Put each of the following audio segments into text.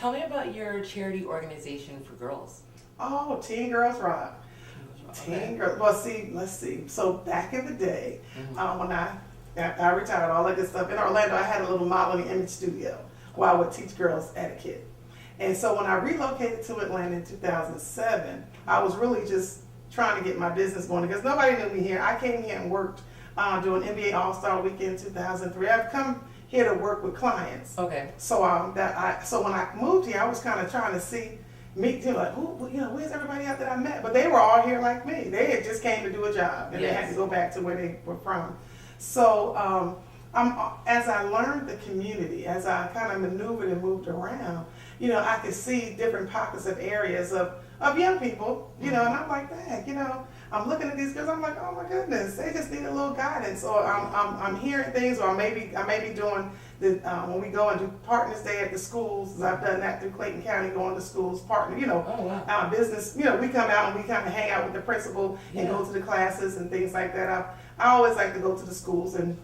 Tell me about your charity organization for girls. Oh, Teen Girls Rock. Teen Girls. Well, see, let's see. So back in the day, when I retired, all that good stuff in Orlando, I had a little modeling image studio where I would teach girls etiquette. And so when I relocated to Atlanta in 2007, I was really just trying to get my business going because nobody knew me here. I came here and worked doing NBA All-Star Weekend 2003. I've come here to work with clients. Okay. So so when I moved here, I was kind of trying to meet them, like, where's everybody out that I met? But they were all here like me. They had just came to do a job, and they had to go back to where they were from. So as I learned the community, as I kind of maneuvered and moved around, I could see different pockets of areas of young people, and I'm like, dang, I'm looking at these girls, I'm like, oh my goodness, they just need a little guidance. Or I'm hearing things, or I may be doing when we go and do Partners Day at the schools. I've done that through Clayton County, going to schools, partner, business. We come out and we kind of hang out with the principal and go to the classes and things like that. I always like to go to the schools and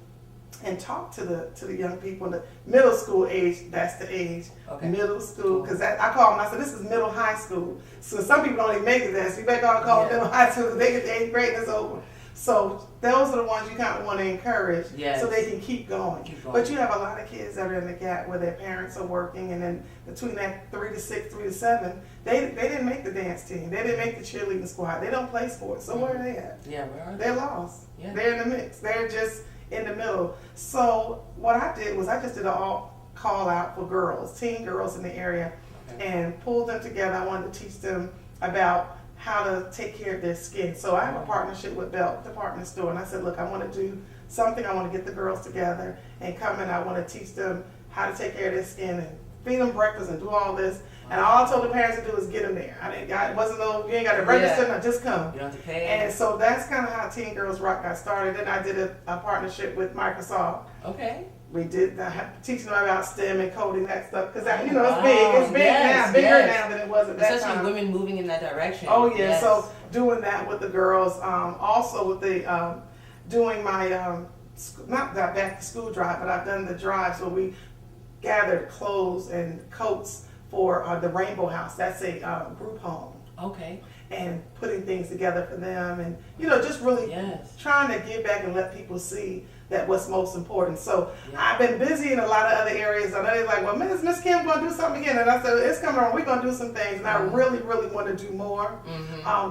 talk to the young people in the middle school age. That's the age, middle school, because I call them. I said this is middle high school. So some people don't even make it there. So you better call it middle high school. They get the 8th grade and it's over. So those are the ones you kind of want to encourage, so they can keep going. But you have a lot of kids that are in the gap where their parents are working, and then between that 3 to 6, 3 to 7, they didn't make the dance team. They didn't make the cheerleading squad. They don't play sports. So where are they at? Yeah, where are they? They're lost. Yeah. They're in the mix. They're just in the middle. So what I did was I just did an all call out for girls, teen girls in the area, and pulled them together. I wanted to teach them about how to take care of their skin. So I have a partnership with Belt Department Store, and I said, look, I want to do something. I want to get the girls together and come and I want to teach them how to take care of their skin and feed them breakfast and do all this. And all I told the parents to do is get them there. You ain't got to register, no, just come. You don't have to pay. And so that's kind of how Teen Girls Rock got started. Then I did a partnership with Microsoft. Okay. We did teaching them about STEM and coding, that stuff, because it's big. It's big now, bigger now than it was at that time. Especially women moving in that direction. Oh yeah, yes. So doing that with the girls, also with the doing my not that back to school drive, but I've done the drive. So we gathered clothes and coats for the Rainbow House. That's a group home. Okay. And putting things together for them, and just really trying to give back and let people see that what's most important. So I've been busy in a lot of other areas. I know they're like, well, Miss Kim going to do something again, and I said it's coming on. We're going to do some things, and I really want to do more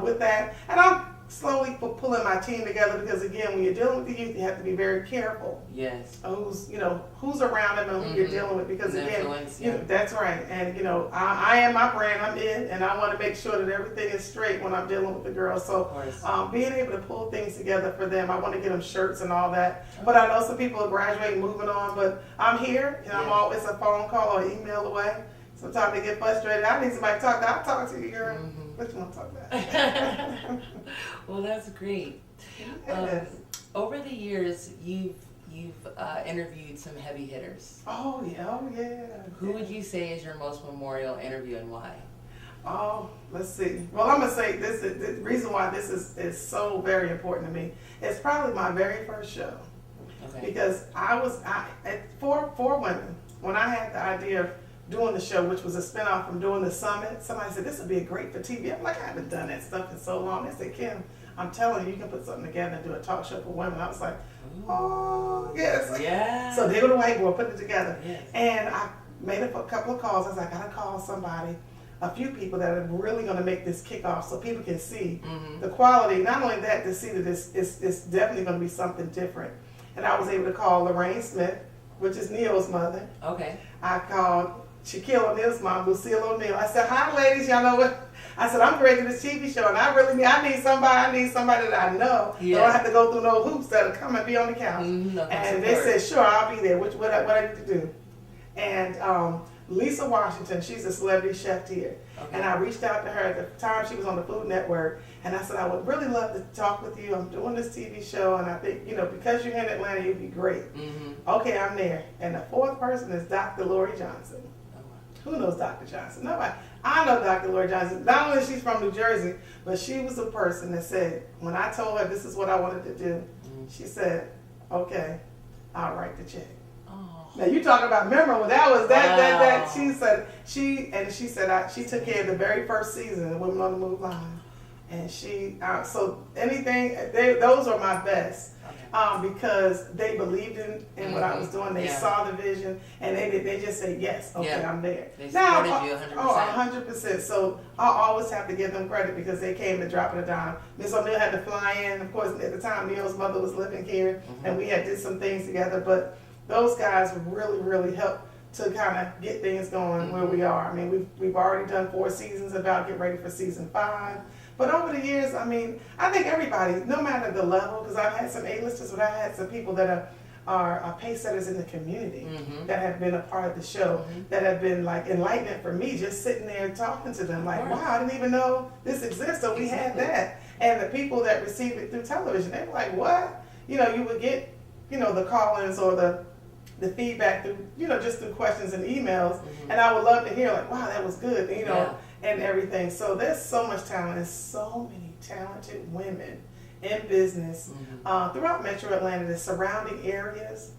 with that. And I'm slowly pulling my team together because again, when you're dealing with the youth, you have to be very careful. Yes. Who's around them and who you're dealing with, because again, that's right. And I am my brand. I'm it, and I want to make sure that everything is straight when I'm dealing with the girls. So being able to pull things together for them, I want to get them shirts and all that. Okay. But I know some people are graduating, moving on. But I'm here, and I'm always a phone call or email away. Sometimes they get frustrated. I need somebody to talk to. I'll talk to you, girl. What you want to talk about? Well, that's great. Over the years, you've interviewed some heavy hitters. Oh yeah. Who would you say is your most memorial interview and why? Oh, let's see. Well, I'm gonna say this. The reason why this is so very important to me. It's probably my very first show. Okay. Because for women, when I had the idea of doing the show, which was a spinoff from doing the summit, somebody said this would be great for TV. I'm like, I haven't done that stuff in so long. They said, Kim, I'm telling you, you can put something together and do a talk show for women. I was like, oh yes. Yeah. So they were the whiteboard, put it together, and I made a couple of calls. I was like, I gotta call somebody, a few people that are really going to make this kick off so people can see the quality. Not only that, to see that it's definitely going to be something different. And I was able to call Lorraine Smith, which is Neil's mother. Okay. I called Shaquille O'Neal's mom, Lucille O'Neal. I said, hi ladies, y'all know what? I said, I'm creating this TV show and I need somebody that I know. Yeah. So I don't have to go through no hoops that'll come and be on the couch. And they said, sure, I'll be there. What I need to do. And Lisa Washington, she's a celebrity chef here. Okay. And I reached out to her at the time she was on the Food Network. And I said, I would really love to talk with you. I'm doing this TV show and I think, because you're in Atlanta, you'd be great. Okay, I'm there. And the fourth person is Dr. Lori Johnson. Who knows Dr. Johnson? Nobody. I know Dr. Lori Johnson. Not only is she from New Jersey, but she was the person that said, when I told her this is what I wanted to do, she said, okay, I'll write the check. Oh. Now you talking about memorable. That was that Wow. she said she took care of the very first season of Women on the Move line, and so anything those are my best. Okay. Because they believed in what I was doing, they Yeah. saw the vision, and they just said yes, okay, Yeah. I'm there. They supported you 100%. Oh, 100%. So I always have to give them credit because they came to drop it a dime. Miss O'Neill had to fly in. Of course, at the time, Neil's mother was living here, and we had did some things together. But those guys really, really helped to kind of get things going where we are. I mean, we've already done 4 seasons, about get ready for season 5. But over the years, I mean, I think everybody, no matter the level, because I've had some A-listers, but I've had some people that are pace setters in the community that have been a part of the show, that have been like enlightenment for me, just sitting there talking to them like, wow, I didn't even know this exists, so we had that. And the people that received it through television, they were like, what? You know, you would get, you know, the call-ins or the feedback through, you know, just through questions and emails, and I would love to hear like, wow, that was good, you know, and everything. So there's so much talent and so many talented women in business throughout Metro Atlanta, the surrounding areas.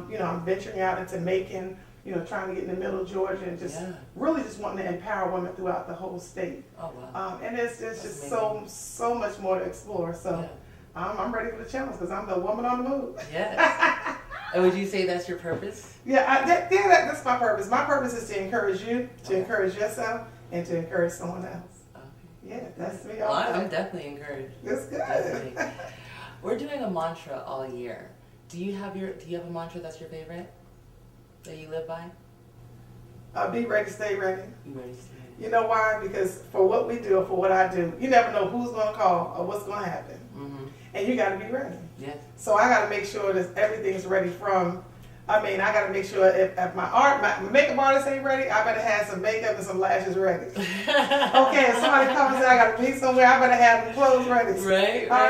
You know, I'm venturing out into Macon, you know, trying to get in the middle of Georgia, and just really just wanting to empower women throughout the whole state. Oh wow! And there's just so much more to explore. So I'm ready for the challenge because I'm the woman on the move. Yes. And would you say that's your purpose? That's my purpose. My purpose is to encourage you, to encourage yourself, and to encourage someone else. Okay. Yeah, that's me. Well, I'm definitely encouraged. That's good. Definitely. We're doing a mantra all year. Do you have a mantra that's your favorite that you live by? Be ready, stay ready. Be ready, stay ready. You know why? Because for what we do, or for what I do, you never know who's going to call or what's going to happen. And you got to be ready. Yes. So I got to make sure that everything's ready I got to make sure if my makeup artist ain't ready, I better have some makeup and some lashes ready. Okay, if somebody comes in, I got to be somewhere, I better have the clothes ready. Right. So I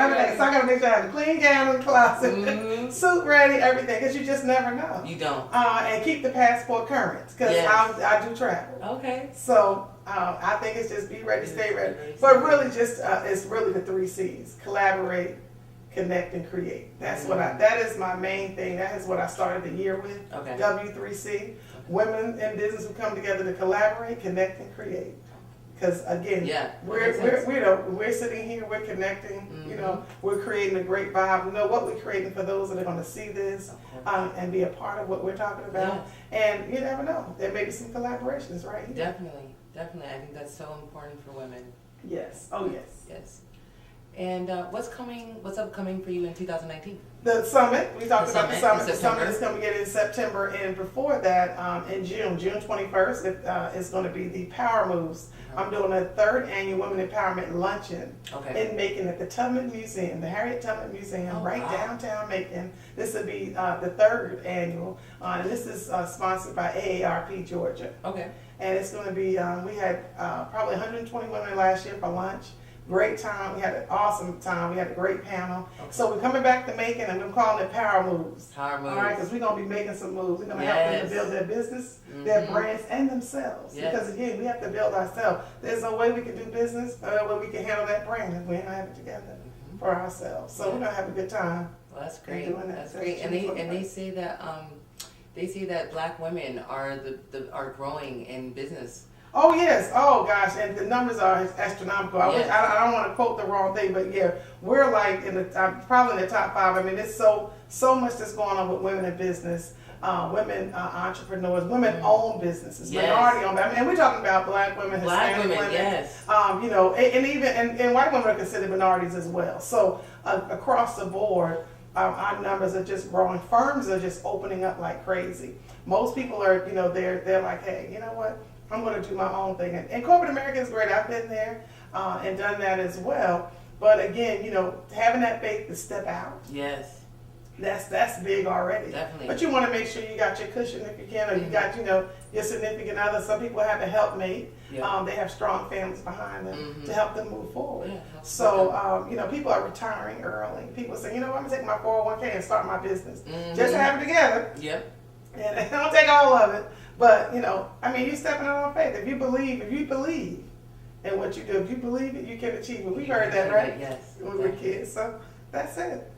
got to make sure I have a clean gown in the closet, suit ready, everything, because you just never know. You don't. And keep the passport current, because I do travel. Okay. So I think it's just be ready, stay ready. But really just, it's really the 3 C's: collaborate, connect, and create. That is my main thing. That is what I started the year with. Okay. W3C. Women in business who come together to collaborate, connect, and create. Because again, we're sitting here, we're connecting. You know, we're creating a great vibe. We know what we're creating for those that are going to see this and be a part of what we're talking about. And you never know, there may be some collaborations right here. Definitely. I think that's so important for women. Yes. Oh yes. Yes. And what's upcoming for you in 2019? The summit. We talked about the summit. The September. summit is coming in September, and before that, in June 21st, is going to be the Power Moves. I'm doing a 3rd annual Women Empowerment Luncheon in Macon at the Tubman Museum, the Harriet Tubman Museum, downtown Macon. This will be the 3rd annual, and this is sponsored by AARP Georgia. Okay. And it's going to be, we had probably 120 women last year for lunch. Great time. We had an awesome time. We had a great panel. Okay. So we're coming back to Macon, and we're calling it Power Moves. Power Moves. All right, because we're going to be making some moves. We're going to help them to build their business, their brands, and themselves. Yes. Because again, we have to build ourselves. There's no way we can do business where we can handle that brand if we don't have it together for ourselves. So we're going to have a good time. Well, that's great. That's great. And they say that Black women are growing in business. Oh yes, oh gosh, and the numbers are astronomical. I don't want to quote the wrong thing, but yeah, we're like probably in the top 5. I mean, there's so much that's going on with women in business, women entrepreneurs, women-owned businesses, minority-owned. I mean, and we're talking about Black women, Hispanic women, you know, and even white women are considered minorities as well. So across the board, our numbers are just growing. Firms are just opening up like crazy. Most people are, you know, they're like, hey, you know what? I'm going to do my own thing. And corporate America is great. I've been there and done that as well. But again, you know, having that faith to step out. Yes. That's big already. Definitely. But you want to make sure you got your cushion if you can, or you got, you know, your significant other. Some people have a helpmate. Yeah. They have strong families behind them to help them move forward. Yeah, so, you know, people are retiring early. People say, you know what, I'm going to take my 401k and start my business. Just to have it together. Yep. And I don't take all of it. But, you know, I mean, you're stepping out on faith. If you believe in what you do, if you believe it, you can achieve it. We heard that, right? Yes. When we were kids. So that's it.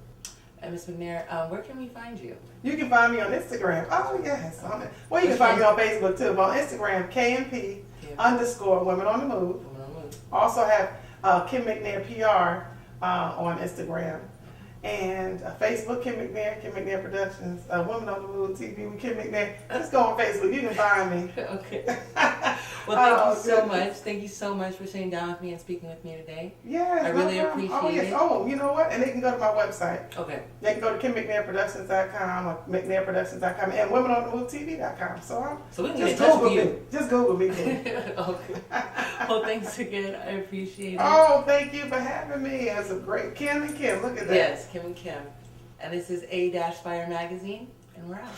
And Ms. McNair, where can we find you? You can find me on Instagram. Oh, yes. Well, you can find me on Facebook, too. But on Instagram, KMP_Women on the Move. Also have Kim McNair PR on Instagram. And Facebook, Kim McNair Productions, Women on the Move TV with Kim McNair. Just go on Facebook. You can find me. Okay. Well, thank you so much. Thank you so much for sitting down with me and speaking with me today. Yes, I really appreciate it. Oh, you know what? And they can go to my website. Okay. They can go to KimMcNairProductions.com or McNairProductions.com and WomenOnTheMoveTV.com. So we can just get in touch Google with me. you. Just Google me. Okay. Well, thanks again. I appreciate it. Oh, thank you for having me. That's a great Kim and Kim. Look at that. Yes, Kim and Kim. And this is A-Fire Magazine, and we're out.